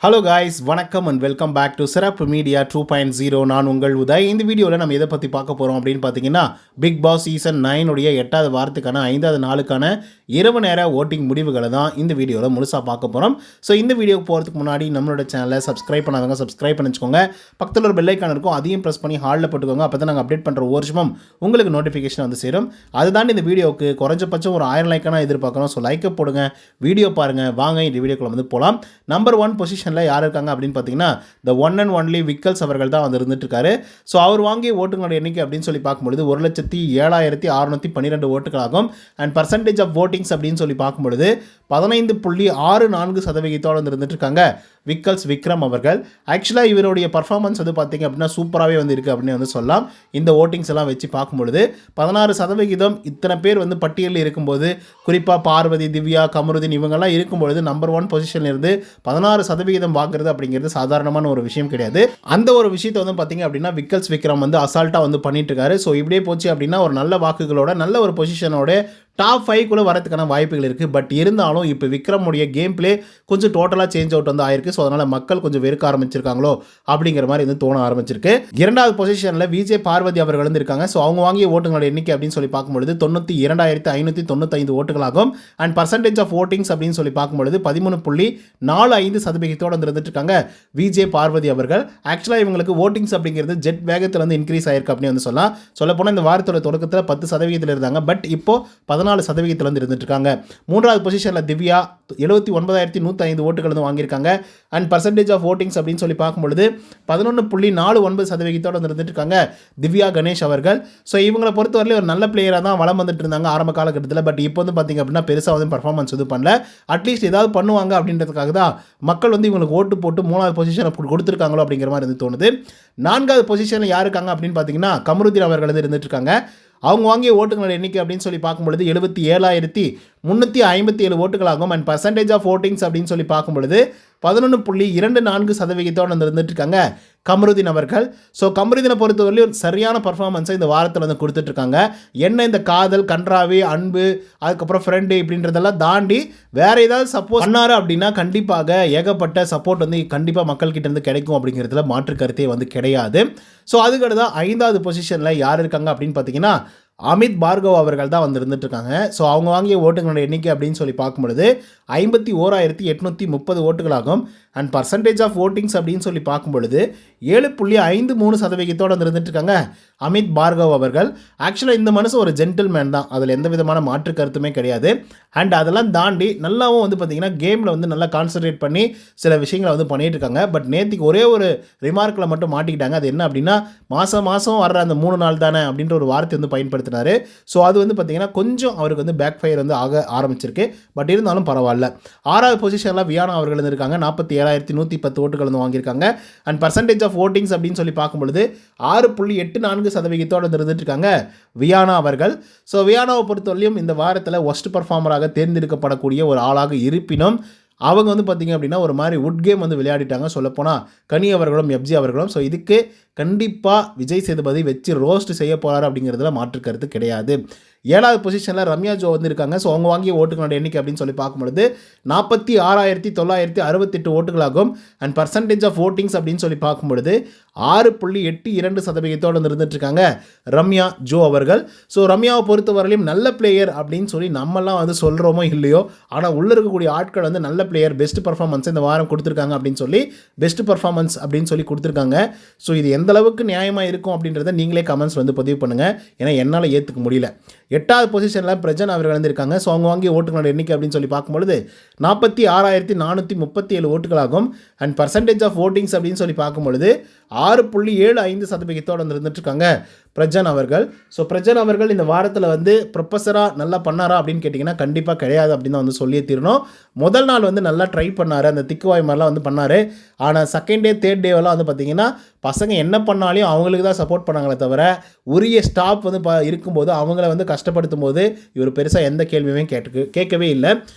Hello guys, வணக்கம் and welcome back to சிறப்பு media 2.0. நான் உங்கள் உதய். இந்த வீடியோவில் நம்ம எதை பற்றி பார்க்க போகிறோம் அப்படின்னு பார்த்தீங்கன்னா, பிக் பாஸ் சீசன் 9 உடைய 8வது வாரத்துக்கான 5வது நாளுக்கான இரவு நேர ஓட்டிங் முடிவுகளை தான் இந்த வீடியோவில் முழுசாக பார்க்க போகிறோம். ஸோ இந்த வீடியோக்கு போகிறதுக்கு முன்னாடி நம்மளோட சேனலை சப்ஸ்கிரைப் பண்ணாதவங்க சப்ஸ்கிரைப் பண்ணி வச்சுக்கோங்க. பக்கத்தில் ஒரு பெல் ஐக்கான் இருக்கும், அதையும் ப்ரெஸ் பண்ணி ஹாலில் போட்டுக்கோங்க. அப்போ தான் நாங்கள் அப்டேட் பண்ணுற ஒரு வருஷமும் உங்களுக்கு நோட்டிஃபிகேஷன் வந்து சேரும். அதுதான் இந்த வீடியோவுக்கு குறைஞ்சபட்சம் ஒரு 1000 லைக்கான எதிர்பார்க்குறோம். ஸோ லைக்கை போடுங்க, வீடியோ பாருங்கள். வாங்க இந்த வீடியோக்குள்ள வந்து போகலாம். நம்பர் 1 பொசிஷன் யார் இருக்காங்க அப்படின்னு பார்த்தீங்கன்னா, the one and only Vikkals அவர்கள் தான் வந்து இருந்துட்டு இருக்காரு. ஸோ அவர் வாங்கிய ஓட்டுங்களோட எண்ணிக்கை அப்படின்னு சொல்லி பார்க்கும்பொழுது 1,07,612 ஓட்டுகளாகும். அண்ட் பர்சன்டேஜ் ஆஃப் ஓட்டிங்ஸ் அப்படின்னு சொல்லி பார்க்கும்பொழுது 15.64% வந்து இருந்துட்டு இருக்காங்க விக்கல்ஸ் விக்ரம் அவர்கள். ஆக்சுவலாக இவருடைய பர்ஃபார்மன்ஸ் வந்து பார்த்தீங்க அப்படின்னா சூப்பராகவே வந்து இருக்குது அப்படின்னு வந்து சொல்லலாம். இந்த ஓட்டிங்ஸ் எல்லாம் வச்சு பார்க்கும்பொழுது 16% இத்தனை பேர் வந்து பட்டியலில் இருக்கும்போது, குறிப்பாக பார்வதி, திவ்யா, கமருதீன் இவங்கெல்லாம் இருக்கும்பொழுது நம்பர் 1 பொசிஷனில் இருந்து 16% வாங்குறது அப்படிங்கிறது சாதாரணமான ஒரு விஷயம் கிடையாது. அந்த ஒரு விஷயத்தை வந்து பார்த்தீங்க அப்படின்னா விக்கல்ஸ் விக்ரம் வந்து அசால்ட்டாக வந்து பண்ணிட்டு இருக்காரு. ஸோ இப்படியே போச்சு அப்படின்னா ஒரு நல்ல வாக்குகளோட நல்ல ஒரு பொசிஷனோட டாப் 5 வரதுக்கான வாய்ப்புகள் இருக்குது. பட் இருந்தாலும் இப்போ விக்ரமுடைய கேம் பிளே கொஞ்சம் டோட்டலாக சேஞ்ச் அவுட் வந்து ஆயிருக்கு. ஸோ அதனால் மக்கள் கொஞ்சம் வெறுக்க ஆரம்பிச்சிருக்காங்களோ அப்படிங்கிற மாதிரி வந்து தோண ஆரம்பிச்சிருக்கு. 2வது பொசிஷனில் விஜய் பார்வதி அவர்கள் வந்து இருக்காங்க. ஸோ அவங்க வாங்கிய ஓட்டுங்களோட எண்ணிக்கை அப்படின்னு சொல்லி பார்க்கும்பொழுது 92,595 ஓட்டுகளாகும். அண்ட் பர்சன்டேஜ் ஆஃப் ஓட்டிங்ஸ் அப்படின்னு சொல்லி பார்க்கும்பொழுது 13.45% வந்து இருந்துட்டு இருக்காங்க விஜய் பார்வதி அவர்கள். ஆக்சுவலாக இவங்களுக்கு ஓட்டிங்ஸ் அப்படிங்கிறது ஜெட் வேகத்தில் வந்து இன்க்ரீஸ் ஆயிருக்கு அப்படின்னு வந்து சொல்லலாம். சொல்லப்போனால் இந்த வாரத்தோட தொடக்கத்தில் 10% இருந்தாங்க. பட் இப்போ 14% வந்து இருந்துட்டு இருக்காங்க. 3வது பொசிஷனில் திவ்யா 79,105 ஓட்டுகள் வந்து வாங்கியிருக்காங்க. அண்ட் பர்சன்டேஜ் ஆஃப் ஓட்டிங்ஸ் அப்படின்னு சொல்லி பார்க்கும்பொழுது 11.49% வந்து இருந்துட்டு இருக்காங்க திவ்யா கணேஷ் அவர்கள். ஸோ இவங்களை பொறுத்தவரையிலும் ஒரு நல்ல பிளேயராக தான் வளம் வந்துட்டு இருந்தாங்க ஆரம்ப காலகட்டத்தில். பட் இப்போ வந்து பார்த்திங்க அப்படின்னா பெருசாக வந்து பர்ஃபார்மன்ஸ் இது பண்ணல. அட்லீஸ்ட் ஏதாவது பண்ணுவாங்க அப்படின்றதுக்காக தான் மக்கள் வந்து இவங்களுக்கு ஓட்டு போட்டு 3வது பொசிஷனை கொடுத்துருக்காங்களோ அப்படிங்கிற மாதிரி வந்து தோணுது. 4வது பொசிஷனில் யார் இருக்காங்க அப்படின்னு பார்த்தீங்கன்னா கமருதீன் அவர்கள் வந்து இருந்துட்டு இருக்காங்க. அவங்க வாங்கிய ஓட்டுங்களோட எண்ணிக்கை அப்படின்னு சொல்லி பார்க்கும்பொழுது 77,357 ஓட்டுகளாகும். அண்ட் பர்சன்டேஜ் ஆஃப் ஓட்டிங்ஸ் அப்படின்னு சொல்லி பார்க்கும்பொழுது 11.24% வந்து இருந்துட்டு இருக்காங்க கமருதீன் அவர்கள். ஸோ கமருதீனை பொறுத்தவரையிலும் சரியான பர்ஃபார்மன்ஸை இந்த வாரத்தில் வந்து கொடுத்துட்ருக்காங்க. என்ன இந்த காதல், கன்றாவி, அன்பு, அதுக்கப்புறம் ஃப்ரெண்டு இப்படின்றதெல்லாம் தாண்டி வேறு ஏதாவது சப்போர்ட் பண்ணாரு அப்படின்னா கண்டிப்பாக ஏகப்பட்ட சப்போர்ட் வந்து கண்டிப்பாக மக்கள்கிட்ட இருந்து கிடைக்கும் அப்படிங்கிறதுல மாற்று கருத்தே வந்து கிடையாது. ஸோ அதுக்கடுத்து தான் 5வது பொசிஷனில் யார் இருக்காங்க அப்படின்னு பார்த்தீங்கன்னா அமித் பார்கவ் அவர்கள் தான் வந்து இருந்துட்டு இருக்காங்க. ஸோ அவங்க வாங்கிய ஓட்டுங்களோட எண்ணிக்கை அப்படின்னு சொல்லி பார்க்கும்பொழுது 51,830 ஓட்டுகளாகும். அண்ட் பர்சன்டேஜ் ஆஃப் ஓட்டிங்ஸ் அப்படின்னு சொல்லி பார்க்கும்பொழுது 7.53% வந்து இருந்துட்டு இருக்காங்க அமித் பார்கவ் அவர்கள். ஆக்சுவலாக இந்த மனுஷன் ஒரு ஜென்டில்மேன் தான், அதில் எந்த விதமான மாற்று கருத்துமே கிடையாது. அண்ட் அதெல்லாம் தாண்டி நல்லாவும் வந்து பார்த்திங்கன்னா கேமில் வந்து நல்லா கான்சன்ட்ரேட் பண்ணி சில விஷயங்களை வந்து பண்ணிகிட்டு இருக்காங்க. பட் நேற்றுக்கு ஒரே ஒரு ரிமார்க்கில் மட்டும் மாட்டிக்கிட்டாங்க. அது என்ன அப்படின்னா, மாதம் வர்ற அந்த 3 நாள் தானே அப்படின்ற ஒரு வார்த்தை வந்து பயன்படுத்தினார். ஸோ அது வந்து பார்த்திங்கன்னா கொஞ்சம் அவருக்கு வந்து பேக் ஃபயர் வந்து ஆக ஆரம்பிச்சிருக்கு. பட் இருந்தாலும் பரவாயில்ல. 6வது பொசிஷனில் வியானா அவர்கள் வந்து இருக்காங்க. 47,110 ஓட்டுகள் வந்து வாங்கியிருக்காங்க. அண்ட் பர்சன்டேஜ் ஆஃப் ஓட்டிங்ஸ் அப்படின்னு சொல்லி பார்க்கும்பொழுது 6.84% வந்து இருந்துட்டு இருக்காங்க வியானா அவர்கள். ஸோ வியானாவை பொறுத்தவரையும் இந்த வாரத்தில் ஒஸ்ட் பர்ஃபார்மராக தேர்ந்தெடுக்கப்படக்கூடிய ஒரு ஆளாக இருப்பினும் அவங்க வந்து பார்த்திங்க அப்படின்னா ஒரு மாதிரி உட் கேம் வந்து விளையாடிட்டாங்க. சொல்லப்போனால் கனி அவர்களும் எஃப்ஜி அவர்களும். ஸோ இதுக்கு கண்டிப்பாக விஜய் சேதுபதி வச்சு ரோஸ்ட் செய்ய போகிறார் அப்படிங்கிறதுல மாற்று கருத்து கிடையாது. 7வது பொசிஷனில் ரம்யா ஜோ வந்து இருக்காங்க. ஸோ அவங்க வாங்கிய ஓட்டுகளோட எண்ணிக்கை அப்படின்னு சொல்லி பார்க்கும்பொழுது 46,968 ஓட்டுகளாகும். அண்ட் பர்சன்டேஜ் ஆஃப் ஓட்டிங்ஸ் அப்படின்னு சொல்லி பார்க்கும்பொழுது 6.82% வந்து இருந்துட்டு இருக்காங்க ரம்யா ஜோ அவர்கள். ஸோ ரம்யாவை பொறுத்தவரையிலும் நல்ல பிளேயர் அப்படின்னு சொல்லி நம்மலாம் வந்து சொல்கிறோமோ இல்லையோ, ஆனால் உள்ளே இருக்கக்கூடிய ஆட்கள் வந்து நல்ல பிளேயர், பெஸ்ட் பர்ஃபார்மன்ஸ் இந்த வாரம் கொடுத்துருக்காங்க அப்படின்னு சொல்லி பெஸ்ட் பர்ஃபார்மன்ஸ் அப்படின்னு சொல்லி கொடுத்துருக்காங்க. ஸோ இது எந்த அளவுக்கு நியாயமாக இருக்கும் அப்படின்றத நீங்களே கமெண்ட்ஸ் வந்து பதிவு பண்ணுங்கள். ஏன்னா என்னால் ஏற்றுக்க முடியல. 8வது பொசிஷனில் பிரஜன் அவர்கள் வந்திருக்காங்க. ஸோ அவங்க வாங்கிய ஓட்டுகளோட எண்ணிக்கை அப்படின்னு சொல்லி பார்க்கும்பொழுது 46,437 ஓட்டுகளாகும். அண்ட் பர்சன்டேஜ் ஆஃப் ஓட்டிங்ஸ் அப்படின்னு சொல்லி பார்க்கும்பொழுது 6.75% வந்து இருந்துட்டு இருக்காங்க பிரஜன் அவர்கள். ஸோ பிரஜன் அவர்கள் இந்த வாரத்தில் வந்து ப்ரொஃபஸராக நல்லா பண்ணாரா அப்படின்னு கேட்டிங்கன்னா கண்டிப்பாக கிடையாது அப்படின்னு தான் வந்து சொல்லியே தீரணும். முதல் நாள் வந்து நல்லா ட்ரை பண்ணார், அந்த திக்குவாய் மாதிரிலாம் வந்து பண்ணார். ஆனால் செகண்ட் டே, தேர்ட் டேவெல்லாம் வந்து பார்த்திங்கன்னா பசங்க என்ன பண்ணாலையும் அவங்களுக்கு தான் சப்போர்ட் பண்ணாங்களே தவிர உரிய ஸ்டாப் வந்து இருக்கும்போது அவங்கள வந்து கஷ்டப்படுத்தும் போது இவர் பெருசாக எந்த கேள்வியுமே கேட்கவே இல்லை.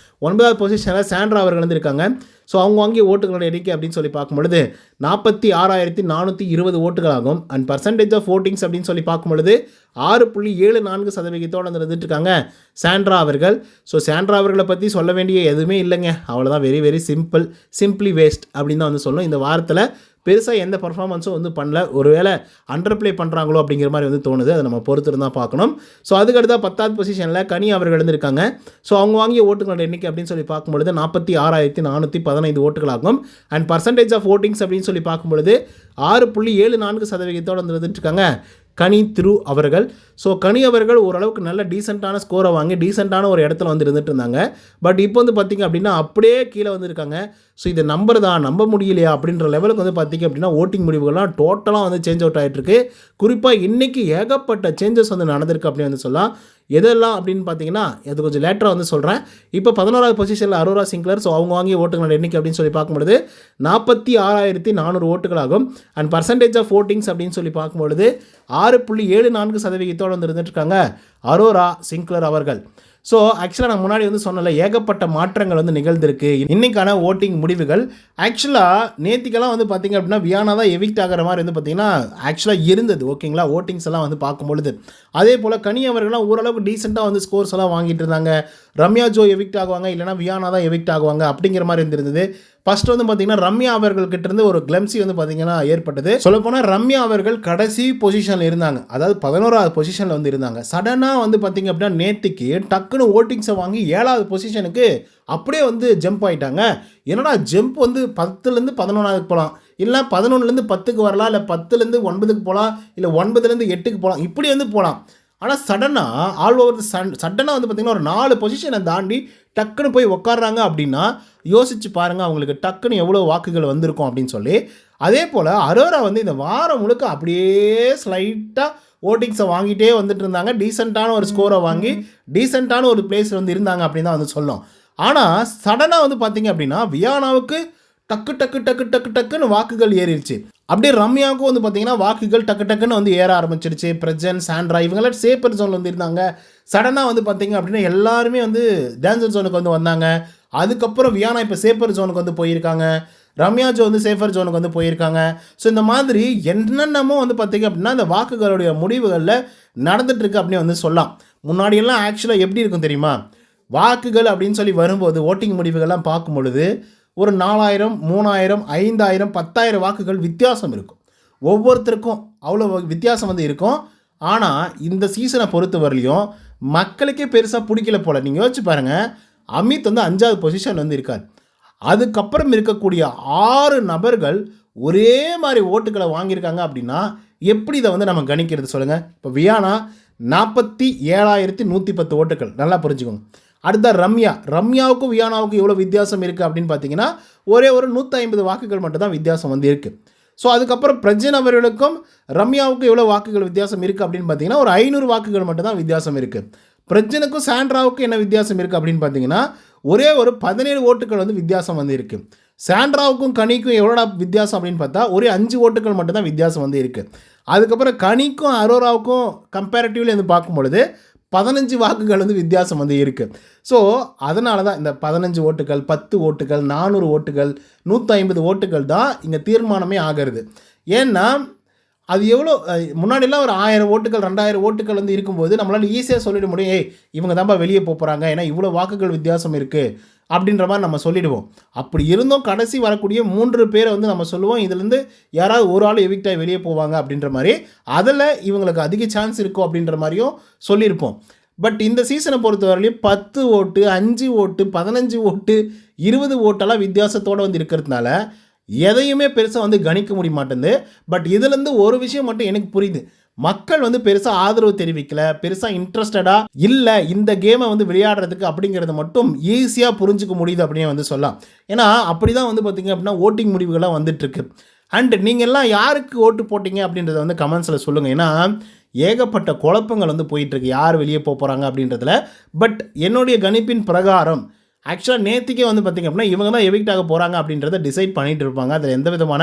9வது பொசிஷனில் சாண்ட்ரா அவர்கள் வந்து இருக்காங்க. ஸோ அவங்க வாங்கிய ஓட்டுகளோட எண்ணிக்கை அப்படின்னு சொல்லி பார்க்கும்பொழுது 46,420 ஓட்டுகளாகும். அண்ட் பர்சன்டேஜ் ஆஃப் ஓட்டிங்ஸ் அப்படின்னு சொல்லி பார்க்கும்பொழுது 6.74% இருந்துட்டு இருக்காங்க சாண்ட்ரா அவர்கள். ஸோ சாண்ட்ரா அவர்களை பற்றி சொல்ல வேண்டிய எதுவுமே இல்லைங்க. அவ்வளோதான், வெரி வெரி சிம்பிளி வேஸ்ட் அப்படின்னு தான் வந்து சொல்லணும். இந்த வாரத்தில் பெருசாக எந்த பர்ஃபார்மன்ஸும் வந்து பண்ணல. ஒருவேளை அண்டர் ப்ளே பண்ணுறாங்களோ அப்படிங்கிற மாதிரி வந்து தோணுது. அதை நம்ம பொறுத்து தான் பார்க்கணும். ஸோ அதுக்கடுத்த 10வது பொசிஷனில் கனி அவர்கள் இருந்திருக்காங்க. ஸோ அவங்க வாங்கிய ஓட்டுகளோட எண்ணிக்கை அப்படின்னு சொல்லி பார்க்கும்பொழுது 46,415 ஓட்டுகள் ஆகும். அண்ட் பர்சன்டேஜ் ஆஃப் ஓட்டிங்ஸ் அப்படின்னு சொல்லி பார்க்கும்பொழுது 6.74% வந்துட்டு இருக்காங்க கனி திரு அவர்கள். ஸோ கனி அவர்கள் ஓரளவுக்கு நல்ல டீசெண்டான ஸ்கோரை வாங்கி டீசெண்டான ஒரு இடத்துல வந்து இருந்துட்டு இருந்தாங்க. பட் இப்போ வந்து பார்த்திங்க அப்படின்னா அப்படியே கீழே வந்துருக்காங்க. ஸோ இது நம்பர் தான், நம்ப முடியலையா அப்படின்ற லெவலுக்கு வந்து பார்த்திங்க அப்படின்னா ஓட்டிங் முடிவுகள்லாம் டோட்டலாக வந்து சேஞ்ச் அவுட் ஆகிட்டுருக்கு. குறிப்பாக இன்றைக்கி ஏகப்பட்ட சேஞ்சஸ் வந்து நடந்திருக்கு அப்படின்னு வந்து சொல்லலாம். எதெல்லாம் அப்படின்னு பார்த்தீங்கன்னா அது கொஞ்சம் லேட்டராக வந்து சொல்கிறேன். இப்போ 11வது பொசிஷனில் அரோரா சிங்க்லர். ஸோ அவங்க வாங்கிய ஓட்டுகளோட எண்ணிக்கை அப்படின்னு சொல்லி பார்க்கும்பொழுது 46,400 ஓட்டுகள் ஆகும். அண்ட் பர்சன்டேஜ் ஆஃப் ஓட்டிங்ஸ் அப்படின்னு சொல்லி பார்க்கும்பொழுது 6.74% வந்து இருந்துட்டு இருக்காங்க அரோரா சிங்க்லர் அவர்கள். ஸோ ஆக்சுவலாக நான் முன்னாடி வந்து சொன்னல ஏகப்பட்ட மாற்றங்கள் வந்து நிகழ்ந்திருக்கு. இன்றைக்கான ஓட்டிங் முடிவுகள் ஆக்சுவலாக நேத்திக்கெல்லாம் வந்து பார்த்திங்க அப்படின்னா வியானா தான் எவிக்ட் ஆகிற மாதிரி வந்து பார்த்திங்கன்னா ஆக்சுவலாக இருந்தது. ஓகேங்களா, ஓட்டிங்ஸ் எல்லாம் வந்து பார்க்கும்பொழுது அதே போல் கனி அவர்கள்லாம் ஓரளவுக்கு டீசெண்டாக வந்து ஸ்கோர்ஸ் எல்லாம் வாங்கிட்டு இருந்தாங்க. ரம்யா ஜோ எவிக்ட் ஆகுவாங்க, இல்லைனா வியானா தான் எவிக்ட் ஆகுவாங்க அப்படிங்கிற மாதிரி இருந்திருந்தது. ஃபஸ்ட்டு வந்து பார்த்திங்கன்னா ரம்யா அவர்கள்கிட்ட இருந்து ஒரு கிளம்சி வந்து பார்த்திங்கன்னா ஏற்பட்டது. சொல்லப்போனால் ரம்யா அவர்கள் கடைசி பொசிஷனில் இருந்தாங்க, அதாவது 11வது பொசிஷனில் வந்து இருந்தாங்க. சடனாக வந்து பார்த்திங்க அப்படின்னா நேற்றுக்கு டக்குன்னு ஓட்டிங்ஸை வாங்கி 7வது பொசிஷனுக்கு அப்படியே வந்து ஜம்ப் ஆகிட்டாங்க. என்னடா ஜம்ப் வந்து 10லேருந்து 11க்கு போகலாம், இல்லை 11லேருந்து 10க்கு வரலாம், இல்லை 10லேருந்து 9க்கு போகலாம், இல்லை 9லேருந்து 8க்கு போகலாம், இப்படி வந்து போகலாம். ஆனால் சடனாக ஆல் ஓவர் சடனாக வந்து பார்த்திங்கன்னா ஒரு 4 பொசிஷனை தாண்டி டக்குன்னு போய் உட்காடுறாங்க அப்படின்னா யோசிச்சு பாருங்கள் அவங்களுக்கு டக்குன்னு எவ்வளோ வாக்குகள் வந்திருக்கும் அப்படின்னு சொல்லி. அதே போல் அரோரா வந்து இந்த வாரம் முழுக்க அப்படியே ஸ்லைட்டாக ஓட்டிங்ஸை வாங்கிட்டே வந்துட்டு இருந்தாங்க. டீசெண்டான ஒரு ஸ்கோரை வாங்கி டீசெண்டான ஒரு பிளேஸில் வந்து இருந்தாங்க அப்படின்னு தான் வந்து சொல்லணும். ஆனால் சடனாக வந்து பார்த்திங்க அப்படின்னா வியானாவுக்கு டக்குன்னு வாக்குகள் ஏறிடுச்சு. அப்படியே ரம்யாவுக்கும் வந்து பார்த்திங்கன்னா வாக்குகள் டக்குன்னு வந்து ஏற ஆரம்பிச்சிருச்சு. பிரஜன், சாண்ட்ரா இவங்களாம் சேஃபர் ஜோனில் வந்து இருந்தாங்க. சடனாக வந்து பார்த்திங்க அப்படின்னா எல்லாருமே வந்து டேஞ்சர் ஜோனுக்கு வந்து வந்தாங்க. அதுக்கப்புறம் வியானா இப்போ சேஃபர் ஜோனுக்கு வந்து போயிருக்காங்க, ரம்யா ஜோ வந்து சேஃபர் ஜோனுக்கு வந்து போயிருக்காங்க. ஸோ இந்த மாதிரி என்னென்னமோ வந்து பார்த்திங்க அப்படின்னா இந்த வாக்குகளுடைய முடிவுகளில் நடந்துகிட்ருக்கு அப்படின்னு வந்து சொல்லலாம். முன்னாடியெல்லாம் ஆக்சுவலாக எப்படி இருக்கும் தெரியுமா, வாக்குகள் அப்படின்னு சொல்லி வரும்போது ஓட்டிங் முடிவுகள்லாம் பார்க்கும் பொழுது ஒரு 4000, 3000, 5000, 10,000 வாக்குகள் வித்தியாசம் இருக்கும். ஒவ்வொருத்தருக்கும் அவ்வளோ வித்தியாசம் வந்து இருக்கும். ஆனால் இந்த சீசனை பொறுத்த வரலையும் மக்களுக்கே பெருசாக பிடிக்கல போல். நீங்கள் யோசிச்சு பாருங்கள், அமித் வந்து 5வது பொசிஷன் வந்து இருக்கார். அதுக்கப்புறம் இருக்கக்கூடிய 6 நபர்கள் ஒரே மாதிரி ஓட்டுகளை வாங்கியிருக்காங்க அப்படின்னா எப்படி இதை வந்து நம்ம கணிக்கிறது சொல்லுங்கள். இப்போ வியானா 47,110 ஓட்டுகள், நல்லா புரிஞ்சுக்கோங்க. அடுத்த ரம்யாவுக்கும் வியானாவுக்கும் எவ்வளோ வித்தியாசம் இருக்குது அப்படின்னு பார்த்தீங்கன்னா ஒரே ஒரு 150 வாக்குகள் மட்டும்தான் வித்தியாசம் வந்து இருக்குது. ஸோ அதுக்கப்புறம் பிரஜன் அவர்களுக்கும் ரம்யாவுக்கும் எவ்வளோ வாக்குகள் வித்தியாசம் இருக்குது அப்படின்னு பார்த்தீங்கன்னா ஒரு 500 வாக்குகள் மட்டும்தான் வித்தியாசம் இருக்குது. பிரஜனுக்கும் சாண்ட்ராவுக்கும் என்ன வித்தியாசம் இருக்குது அப்படின்னு பார்த்தீங்கன்னா ஒரே ஒரு 17 ஓட்டுகள் வந்து வித்தியாசம் வந்து இருக்குது. சாண்ட்ராவுக்கும் கனிக்கும் எவ்வளோ வித்தியாசம் அப்படின்னு பார்த்தா ஒரே 5 ஓட்டுகள் மட்டும்தான் வித்தியாசம் வந்து இருக்குது. அதுக்கப்புறம் கனிக்கும் அரோராவுக்கும் கம்பேரிட்டிவ்லி வந்து பார்க்கும்பொழுது 15 வாக்குகள் வந்து வித்தியாசம் வந்து இருக்குது. ஸோ அதனால தான் இந்த 15 ஓட்டுகள், 10 ஓட்டுகள், 400 ஓட்டுகள், 150 ஓட்டுகள் தான் இங்கே தீர்மானமே ஆகிறது. ஏன்னா அது எவ்வளோ முன்னாடிலாம் ஒரு 1000 ஓட்டுகள் 2000 ஓட்டுகள் வந்து இருக்கும்போது நம்மளால் ஈஸியாக சொல்லிட முடியும், ஏய் இவங்க தான்ப்பா வெளியே போகிறாங்க, ஏன்னா இவ்வளோ வாக்குகள் வித்தியாசம் இருக்குது அப்படின்ற மாதிரி நம்ம சொல்லிடுவோம். அப்படி இருந்தும் கடைசி வரக்கூடிய 3 பேரை வந்து நம்ம சொல்லுவோம், இதுலேருந்து யாராவது ஒரு ஆள் எவிக்ட் ஆகி வெளியே போவாங்க அப்படின்ற மாதிரி, அதில் இவங்களுக்கு அதிக சான்ஸ் இருக்கும் அப்படின்ற மாதிரியும் சொல்லியிருப்போம். பட் இந்த சீசனை பொறுத்தவரையிலையும் 10 ஓட்டு, 5 ஓட்டு, 15 ஓட்டு, 20 ஓட்டெல்லாம் வித்தியாசத்தோடு வந்து இருக்கிறதுனால எதையுமே பெருசாக வந்து கணிக்க முடிய மாட்டேங்குது. பட் இதுலேருந்து ஒரு விஷயம் மட்டும் எனக்கு புரியுது, மக்கள் வந்து பெருசாக ஆதரவு தெரிவிக்கல, பெருசாக இன்ட்ரெஸ்டடாக இல்லை இந்த கேமை வந்து விளையாடுறதுக்கு அப்படிங்கிறத மட்டும் ஈஸியாக புரிஞ்சுக்க முடியுது அப்படின்னு வந்து சொல்லலாம். ஏன்னா அப்படி தான் வந்து பார்த்திங்க அப்படின்னா ஓட்டிங் முடிவுகள்லாம் வந்துட்டுருக்கு. அண்டு நீங்கள்லாம் யாருக்கு ஓட்டு போட்டிங்க அப்படின்றத வந்து கமெண்ட்ஸில் சொல்லுங்கள். ஏன்னா ஏகப்பட்ட குழப்பங்கள் வந்து போயிட்டுருக்கு யார் வெளியே போகிறாங்க அப்படின்றதுல. பட் என்னுடைய கணிப்பின் பிரகாரம் ஆக்சுவலாக நேற்றுக்கே வந்து பார்த்திங்க அப்படின்னா இவங்க தான் எவிக்ட் ஆக போகிறாங்க அப்படின்றத டிசைட் பண்ணிகிட்டு இருப்பாங்க. அதில் எந்த விதமான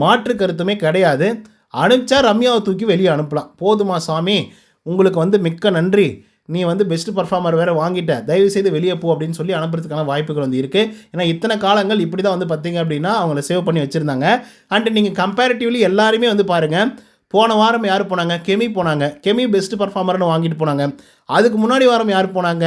மாற்று கருத்துமே கிடையாது. அனுப்பிச்சா ரம்யாவை தூக்கி வெளியே அனுப்பலாம். போதுமா சாமி, உங்களுக்கு வந்து மிக்க நன்றி, நீ வந்து பெஸ்ட் பர்ஃபார்மர் வேறு வாங்கிட்ட, தயவுசெய்து வெளியே போ அப்படின்னு சொல்லி அனுப்புறதுக்கான வாய்ப்புகள் வந்து இருக்குது. ஏன்னா இத்தனை காலங்கள் இப்படி தான் வந்து பார்த்திங்க அப்படின்னா அவங்கள சேவ் பண்ணி வச்சுருந்தாங்க. அண்ட் நீங்கள் கம்பேரிட்டிவ்லி எல்லாருமே வந்து பாருங்கள், போன வாரம் யார் போனாங்க? கெமி போனாங்க. கெமி பெஸ்ட் பர்ஃபார்மர்னு வாங்கிட்டு போனாங்க. அதுக்கு முன்னாடி வாரம் யார் போனாங்க?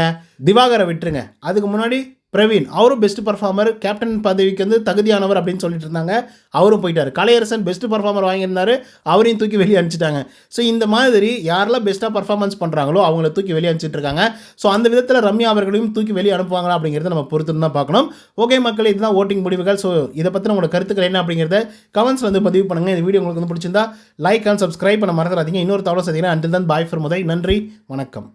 திவாகரை விட்டுருங்க. அதுக்கு முன்னாடி பிரவீன் அவரும் பெஸ்ட் பர்ஃபார்மர், கேப்டன் பதவிக்கு வந்து தகுதியானவர் அப்படின்னு சொல்லிட்டு இருந்தாங்க. அவரும் போயிட்டார். கலையரசன் பெஸ்ட் பர்ஃபார்மர் வாங்கியிருந்தாரு, அவரையும் தூக்கி வெளியே அனுப்பிச்சிட்டாங்க. ஸோ இந்த மாதிரி யாரெல்லாம் பெஸ்ட்டாக பர்ஃபார்மன்ஸ் பண்ணுறாங்களோ அவங்கள தூக்கி வெளியே அனுப்பிச்சிட்டு இருக்காங்க. ஸோ அந்த விதத்தில் ரம்யா அவர்களையும் தூக்கி வெளியே அனுப்புவாங்களா அப்படிங்கிறத நம்ம பொறுத்து தான் பார்க்கணும். ஓகே மக்கள், இதுதான் ஓட்டிங் முடிவுகள். ஸோ இதை பற்றின உங்களோட கருத்துக்கள் என்ன அப்படிங்கிறத கமெண்ட்ஸ் வந்து பதிவு பண்ணுங்கள். இந்த வீடியோ உங்களுக்கு வந்து பிடிச்சிருந்தா லைக் அண்ட் சப்ஸ்கிரைப் பண்ண மறந்துடாதீங்க. இன்னொரு தகவல் சந்திக்கிறேன். அண்டில் தன் பாய் ஃபார் முதல். நன்றி, வணக்கம்.